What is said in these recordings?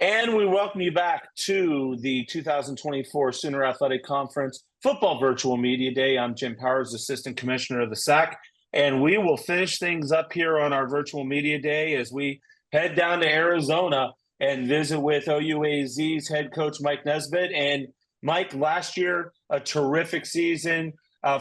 And we welcome you back to the 2024 Sooner Athletic Conference Football Virtual Media Day. I'm Jim Powers, Assistant Commissioner of the SAC, and we will finish things up here on our Virtual Media Day as we head down to Arizona and visit with OUAZ's head coach, Mike Nesbitt. And Mike, last year, a terrific season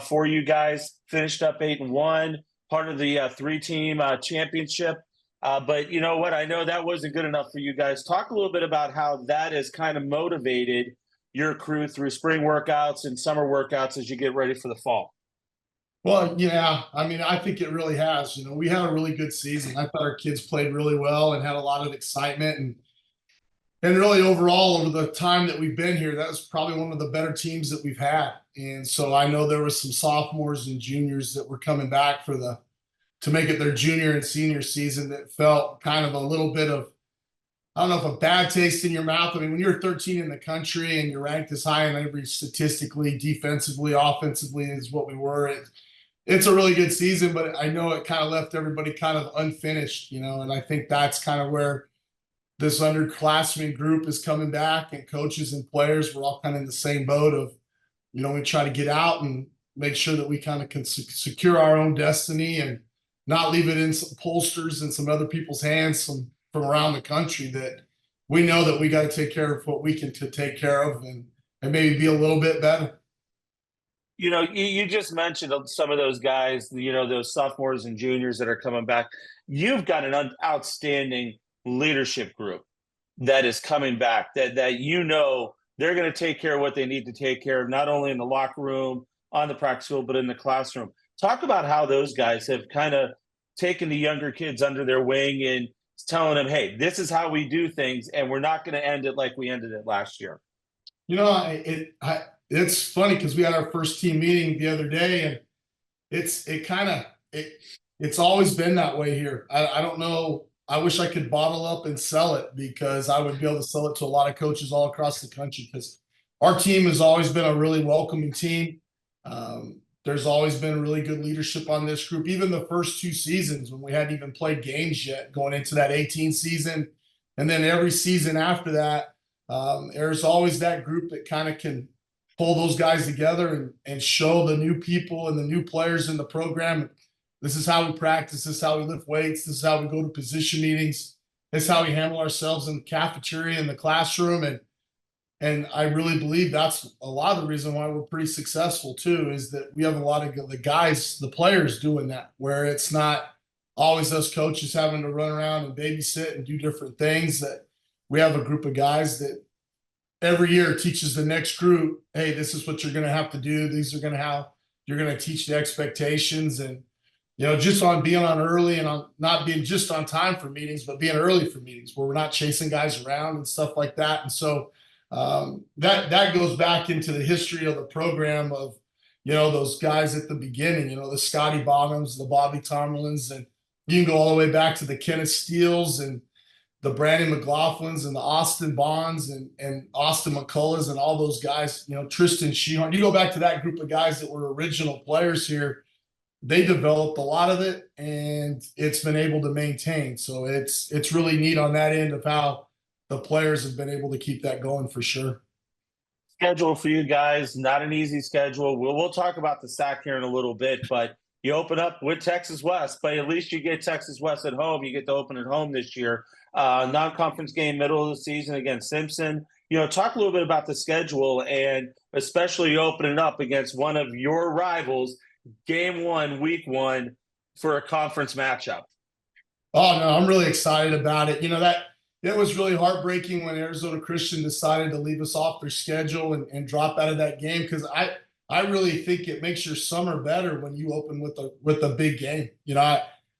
for you guys, finished up 8-1, part of the three-team championship. But you know what? I know that wasn't good enough for you guys. Talk a little bit about how that has kind of motivated your crew through spring workouts and summer workouts as you get ready for the fall. Well, yeah, I mean, I think it really has. We had a really good season. I thought our kids played really well and had a lot of excitement. And really overall, over the time that we've been here, that was probably one of the better teams that we've had. And so I know there was some sophomores and juniors that were coming back to make it their junior and senior season that felt kind of a little bit of, I don't know if a bad taste in your mouth. I mean, when you're 13 in the country and you're ranked as high in every statistically, defensively, offensively is what we were. It's a really good season, but I know it kind of left everybody kind of unfinished, and I think that's kind of where this underclassmen group is coming back, and coaches and players, we're all kind of in the same boat of, we try to get out and make sure that we kind of can secure our own destiny and not leave it in some pollsters and some other people's hands from around the country, that we know that we got to take care of what we can to take care of and maybe be a little bit better. You just mentioned some of those guys, those sophomores and juniors that are coming back. You've got an outstanding leadership group that is coming back, that they're going to take care of what they need to take care of, not only in the locker room, on the practice field, but in the classroom. Talk about how those guys have kind of taken the younger kids under their wing and telling them, hey, this is how we do things, and we're not going to end it like we ended it last year. It's funny because we had our first team meeting the other day, and it's always been that way here. I don't know. I wish I could bottle up and sell it, because I would be able to sell it to a lot of coaches all across the country, because our team has always been a really welcoming team. There's always been really good leadership on this group. Even the first two seasons when we hadn't even played games yet, going into that 18 season. And then every season after that, there's always that group that kind of can pull those guys together and show the new people and the new players in the program, this is how we practice, this is how we lift weights, this is how we go to position meetings, this is how we handle ourselves in the cafeteria, in the classroom. And I really believe that's a lot of the reason why we're pretty successful too, is that we have a lot of the guys, the players doing that, where it's not always us coaches having to run around and babysit and do different things. That we have a group of guys that every year teaches the next group, hey, this is what you're going to have to do. These are going to how you're going to teach the expectations. And, just on being on early and on not being just on time for meetings, but being early for meetings where we're not chasing guys around and stuff like that. And so that goes back into the history of the program of, those guys at the beginning, the Scotty Bottoms, the Bobby Tomlins, and you can go all the way back to the Kenneth Steeles and the Brandon McLaughlins and the Austin Bonds and Austin McCulloughs and all those guys, Tristan Sheehan. You go back to that group of guys that were original players here, they developed a lot of it, and it's been able to maintain. So it's really neat on that end of how the players have been able to keep that going for sure. Schedule for you guys, not an easy schedule. We'll talk about the SAC here in a little bit, but you open up with Texas West, but at least you get Texas West at home. You get to open at home this year. Non-conference game, middle of the season against Simpson. Talk a little bit about the schedule, and especially opening up against one of your rivals, game one, week one, for a conference matchup. Oh, no, I'm really excited about it. It was really heartbreaking when Arizona Christian decided to leave us off their schedule and drop out of that game, because I really think it makes your summer better when you open with a big game.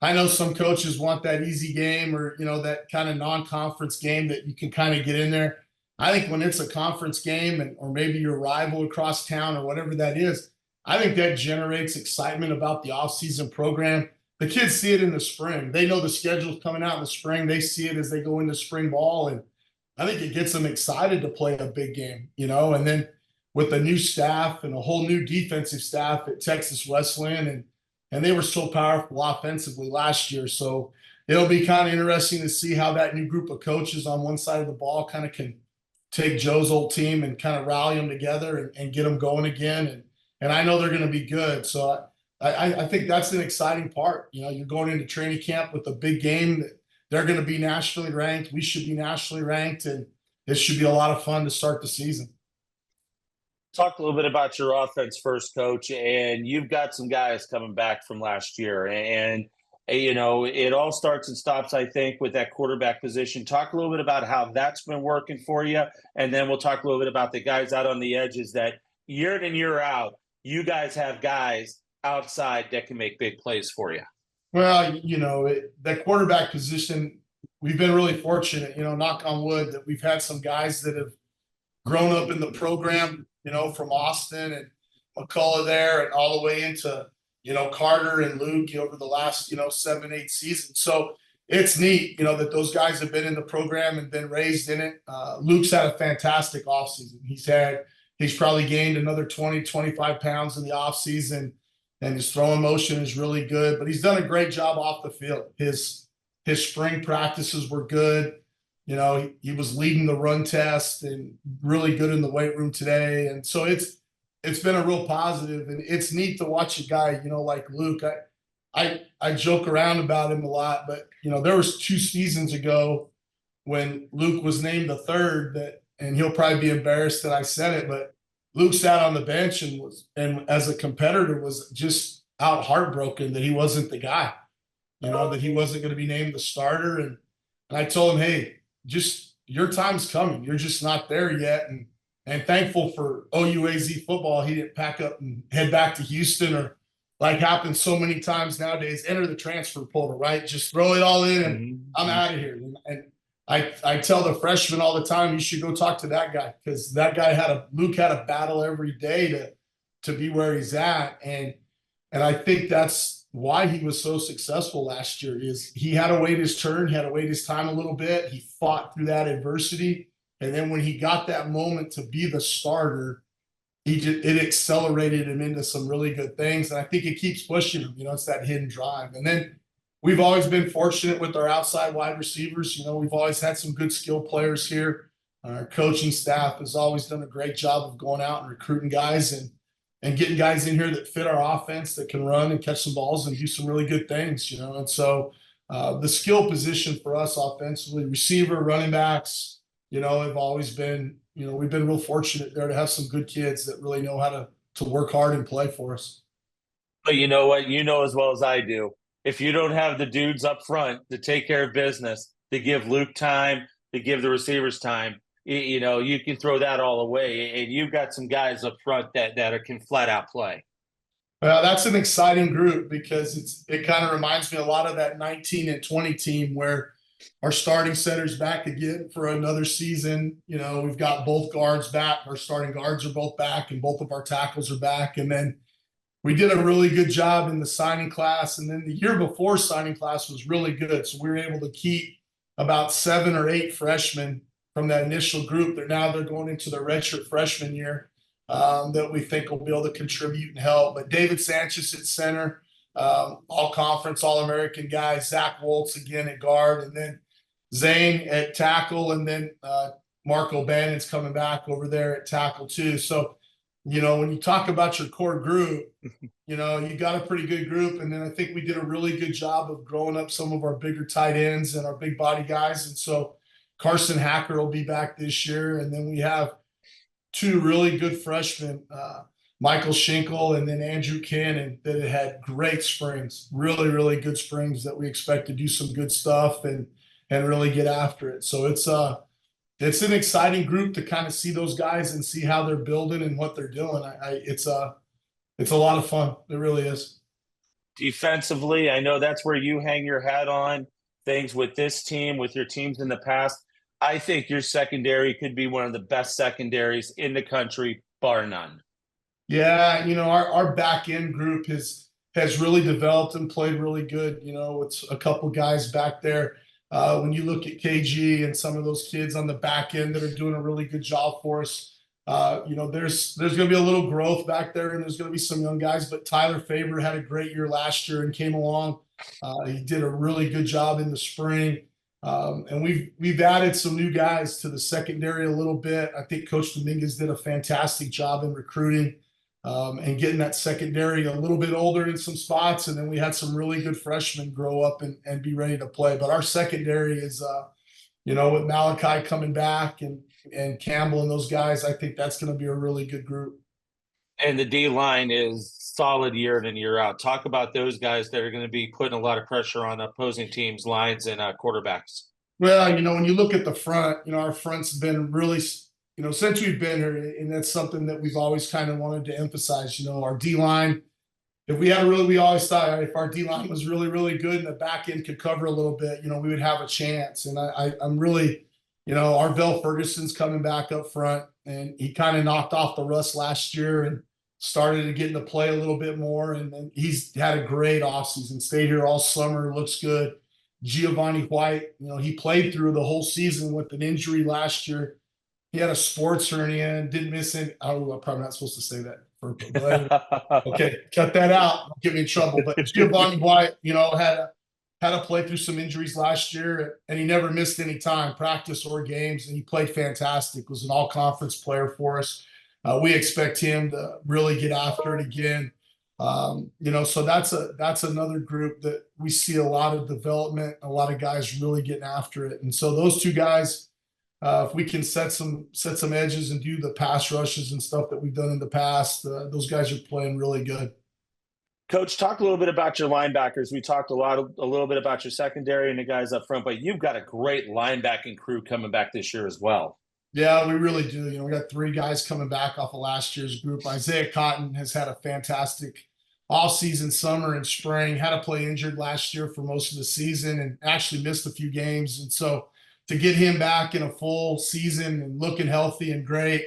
I know some coaches want that easy game or, that kind of non-conference game that you can kind of get in there. I think when it's a conference game or maybe your rival across town or whatever that is, I think that generates excitement about the off-season program. The kids see it in the spring. They know the schedule's coming out in the spring. They see it as they go into spring ball. And I think it gets them excited to play a big game, and then with a new staff and a whole new defensive staff at Texas Wesleyan, and they were so powerful offensively last year. So, it'll be kind of interesting to see how that new group of coaches on one side of the ball kind of can take Joe's old team and kind of rally them together and get them going again. And I know they're going to be good. So I think that's an exciting part. You know, you're going into training camp with a big game that they're going to be nationally ranked. We should be nationally ranked, and it should be a lot of fun to start the season. Talk a little bit about your offense first, Coach, and you've got some guys coming back from last year, and you know it all starts and stops, I think, with that quarterback position. Talk a little bit about how that's been working for you, and then we'll talk a little bit about the guys out on the edges that year in and year out, you guys have guys outside that can make big plays for you. Well, you know, that quarterback position, we've been really fortunate, you know, knock on wood, that we've had some guys that have grown up in the program, you know, from Austin and McCullough there and all the way into, you know, Carter and Luke over the last, you know, 7-8 seasons. So it's neat, you know, that those guys have been in the program and been raised in it. Luke's had a fantastic offseason. He's probably gained another 20, 25 pounds in the offseason, and his throwing motion is really good, but he's done a great job off the field. His spring practices were good. You know, he was leading the run test and really good in the weight room today. And so it's been a real positive, and it's neat to watch a guy, you know, like Luke. I joke around about him a lot, but you know, there was 2 seasons ago when Luke was named the third, and he'll probably be embarrassed that I said it, but Luke sat on the bench and as a competitor was just out heartbroken that he wasn't the guy, you know, that he wasn't going to be named the starter. And I told him, hey, just your time's coming. You're just not there yet. And thankful for OUAZ football, he didn't pack up and head back to Houston, or like happens so many times nowadays, enter the transfer portal, right? Just throw it all in and I'm out of here. And I tell the freshmen all the time, you should go talk to that guy, because that guy Luke had a battle every day to be where he's at. And I think that's why he was so successful last year, is he had to wait his turn, he had to wait his time a little bit. He fought through that adversity. And then when he got that moment to be the starter, it accelerated him into some really good things. And I think it keeps pushing him, you know, it's that hidden drive. And then we've always been fortunate with our outside wide receivers. You know, we've always had some good skill players here. Our coaching staff has always done a great job of going out and recruiting guys and getting guys in here that fit our offense, that can run and catch some balls and do some really good things, you know. And so the skill position for us offensively, receiver, running backs, you know, have always been, you know, we've been real fortunate there to have some good kids that really know how to work hard and play for us. But you know what? You know as well as I do, if you don't have the dudes up front to take care of business, to give Luke time, to give the receivers time, you know, you can throw that all away. And you've got some guys up front that can flat out play. Well, that's an exciting group, because it kind of reminds me a lot of that 19 and 20 team where our starting center's back again for another season. You know, we've got both guards back. Our starting guards are both back, and both of our tackles are back. And then we did a really good job in the signing class. And then the year before signing class was really good. So we were able to keep about 7 or 8 freshmen from that initial group. They're going into their redshirt freshman year, that we think will be able to contribute and help. But David Sanchez at center, all conference, all American guy. Zach Woltz again at guard, and then Zane at tackle, and then Mark O'Bannon's coming back over there at tackle too. So, you know, when you talk about your core group, you know, you got a pretty good group. And then I think we did a really good job of growing up some of our bigger tight ends and our big body guys. And so Carson Hacker will be back this year. And then we have 2 really good freshmen, Michael Schinkel and then Andrew Cannon, that had great springs, really, really good springs, that we expect to do some good stuff and really get after it. So it's an exciting group to kind of see those guys and see how they're building and what they're doing. It's a lot of fun. It really is. Defensively, I know that's where you hang your hat on things with this team, with your teams in the past. I think your secondary could be one of the best secondaries in the country, bar none. Yeah, you know, our back end group has really developed and played really good. You know, it's a couple guys back there. When you look at KG and some of those kids on the back end that are doing a really good job for us, you know, there's going to be a little growth back there, and there's going to be some young guys. But Tyler Faber had a great year last year and came along He did a really good job in the spring. And we've added some new guys to the secondary a little bit. I think Coach Dominguez did a fantastic job in recruiting and getting that secondary a little bit older in some spots. And then we had some really good freshmen grow up and be ready to play. But our secondary is, with Malachi coming back and Campbell and those guys, I think that's going to be a really good group. And the D line is solid year in and year out. Talk about those guys that are going to be putting a lot of pressure on opposing teams' lines and quarterbacks. Well, when you look at the front, our front's been really, since we've been here, and that's something that we've always kind of wanted to emphasize. Our D line, we always thought if our D line was really, really good and the back end could cover a little bit, we would have a chance. And I'm really, Arvell Ferguson's coming back up front, and he kind of knocked off the rust last year and started to get into play a little bit more. And he's had a great offseason, stayed here all summer, looks good. Giovanni White, he played through the whole season with an injury last year. He had a sports hernia and didn't miss any. Oh, I'm probably not supposed to say that. Okay, cut that out. Don't get me in trouble. But Giovanni White, had to play through some injuries last year, and he never missed any time, practice or games, and he played fantastic. Was an all-conference player for us. We expect him to really get after it again. So that's another group that we see a lot of development, a lot of guys really getting after it. And so those two guys, if we can set some edges and do the pass rushes and stuff that we've done in the past, those guys are playing really good. Coach, talk a little bit about your linebackers. We talked a little bit about your secondary and the guys up front, but you've got a great linebacking crew coming back this year as well. Yeah, we really do. We got 3 guys coming back off of last year's group. Isaiah Cotton has had a fantastic off-season, summer, and spring. Had to play injured last year for most of the season and actually missed a few games. And so to get him back in a full season and looking healthy and great.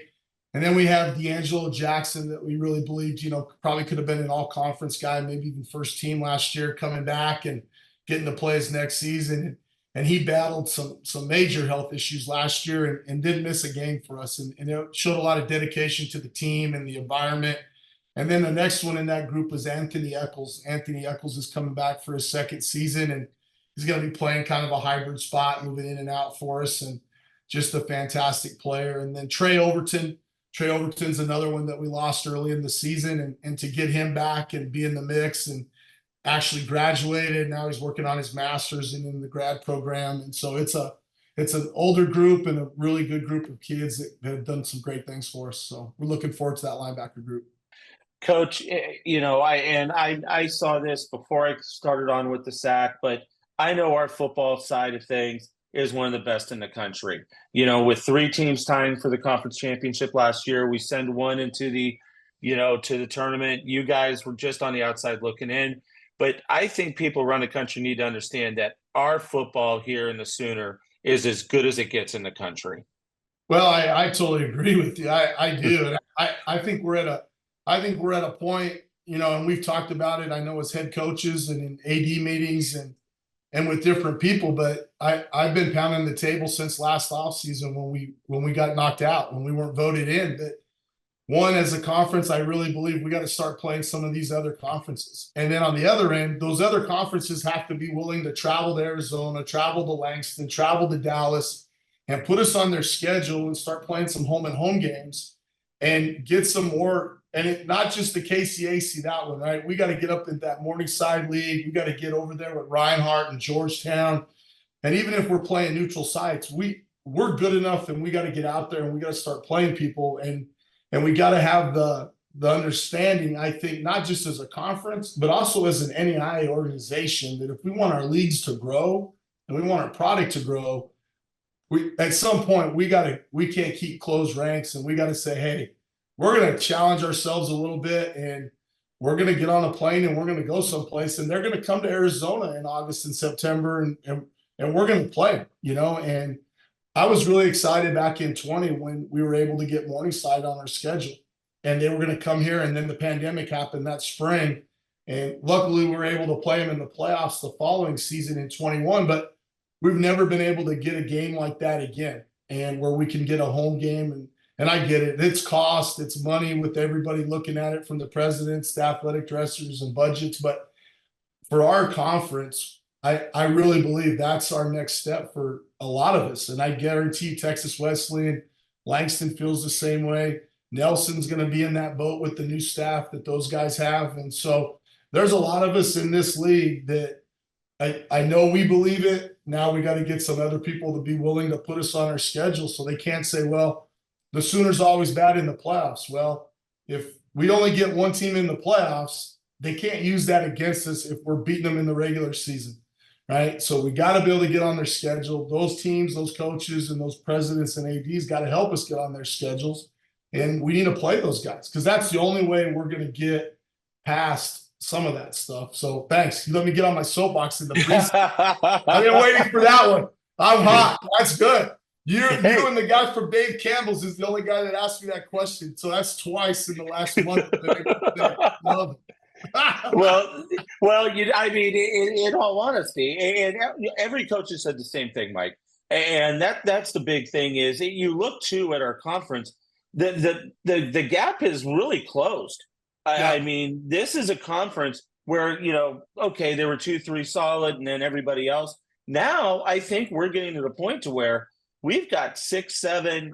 And then we have D'Angelo Jackson that we really believed, probably could have been an all-conference guy, maybe even first team last year, coming back and getting to play his next season. And he battled some major health issues last year and didn't miss a game for us. And it showed a lot of dedication to the team and the environment. And then the next one in that group was Anthony Eccles. Anthony Eccles is coming back for his second season, and he's going to be playing kind of a hybrid spot, moving in and out for us, and just a fantastic player. And then Trey Overton's another one that we lost early in the season, and to get him back and be in the mix and actually graduated. Now he's working on his master's and in the grad program. And so it's an older group and a really good group of kids that have done some great things for us. So we're looking forward to that linebacker group. Coach, I saw this before I started on with the SAC, but I know our football side of things is one of the best in the country. With 3 teams tying for the conference championship last year, we send one into the, to the tournament. You guys were just on the outside looking in. But I think people around the country need to understand that our football here in the Sooner is as good as it gets in the country. Well, I totally agree with you. I do. And I think we're at a point, and we've talked about it, I know, as head coaches and in AD meetings and with different people, but I've been pounding the table since last offseason when we got knocked out, when we weren't voted in. But one, as a conference, I really believe we got to start playing some of these other conferences. And then on the other end, those other conferences have to be willing to travel to Arizona, travel to Langston, travel to Dallas, and put us on their schedule and start playing some home games and get some more. And not just the KCAC, that one, right? We got to get up in that Morningside League. We got to get over there with Reinhardt and Georgetown. And even if we're playing neutral sites, we're good enough, and we got to get out there and we got to start playing people. And we got to have the understanding, I think, not just as a conference, but also as an NAIA organization, that if we want our leagues to grow and we want our product to grow, at some point we can't keep closed ranks, and we got to say, hey, we're going to challenge ourselves a little bit, and we're going to get on a plane and we're going to go someplace, and they're going to come to Arizona in August and September, and we're going to play, and I was really excited back in 20 when we were able to get Morningside on our schedule, and they were going to come here. And then the pandemic happened that spring, and luckily we were able to play them in the playoffs the following season in 21. But we've never been able to get a game like that again, and where we can get a home game. And I get it. It's cost, it's money, with everybody looking at it from the presidents, the athletic directors, and budgets. But for our conference, I really believe that's our next step for a lot of us. And I guarantee Texas Wesleyan, Langston feels the same way. Nelson's going to be in that boat with the new staff that those guys have. And so there's a lot of us in this league that I know we believe it. Now we got to get some other people to be willing to put us on our schedule so they can't say, well, the Sooners always bad in the playoffs. Well, if we only get one team in the playoffs, they can't use that against us if we're beating them in the regular season, right? So we got to be able to get on their schedule. Those teams, those coaches, and those presidents and ADs got to help us get on their schedules. And we need to play those guys because that's the only way we're going to get past some of that stuff. So thanks. You let me get on my soapbox in the preseason. I've been waiting for that one. I'm hot. That's good. You and the guy from Dave Campbell's is the only guy that asked me that question. So that's twice in the last month. I mean, in all honesty, and every coach has said the same thing, Mike. And that's the big thing is you look too at our conference. The gap is really closed. I mean, this is a conference where, okay, there were 2-3 solid and then everybody else. Now I think we're getting to the point to where we've got 6, 7,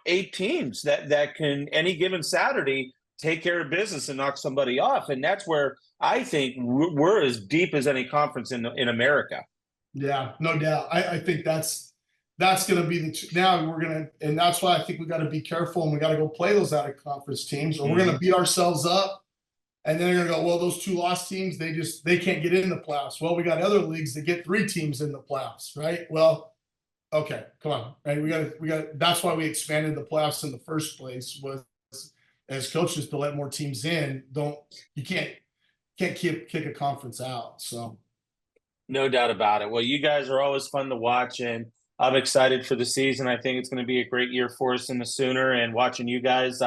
8 teams that can any given Saturday take care of business and knock somebody off. And that's where I think we're as deep as any conference in America. Yeah, no doubt. I think that's going to be now we're going to, and that's why I think we got to be careful and we got to go play those out of conference teams or we're going to beat ourselves up. And then they're going to go, well, those 2 lost teams, they can't get in the playoffs. Well, we got other leagues that get 3 teams in the playoffs, right? Well, okay, come on, right? We got. That's why we expanded the playoffs in the first place was as coaches to let more teams in. You can't kick a conference out. So, no doubt about it. Well, you guys are always fun to watch, and I'm excited for the season. I think it's going to be a great year for us in the Sooner, and watching you guys.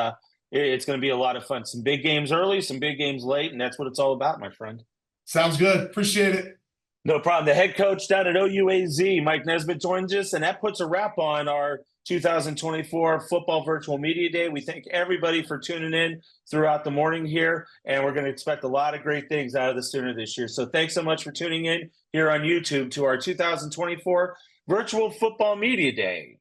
It's going to be a lot of fun. Some big games early, some big games late, and that's what it's all about, my friend. Sounds good. Appreciate it. No problem. The head coach down at OUAZ, Mike Nesbitt, joins us, and that puts a wrap on our 2024 Football Virtual Media Day. We thank everybody for tuning in throughout the morning here, and we're going to expect a lot of great things out of the Sooner this year. So thanks so much for tuning in here on YouTube to our 2024 Virtual Football Media Day.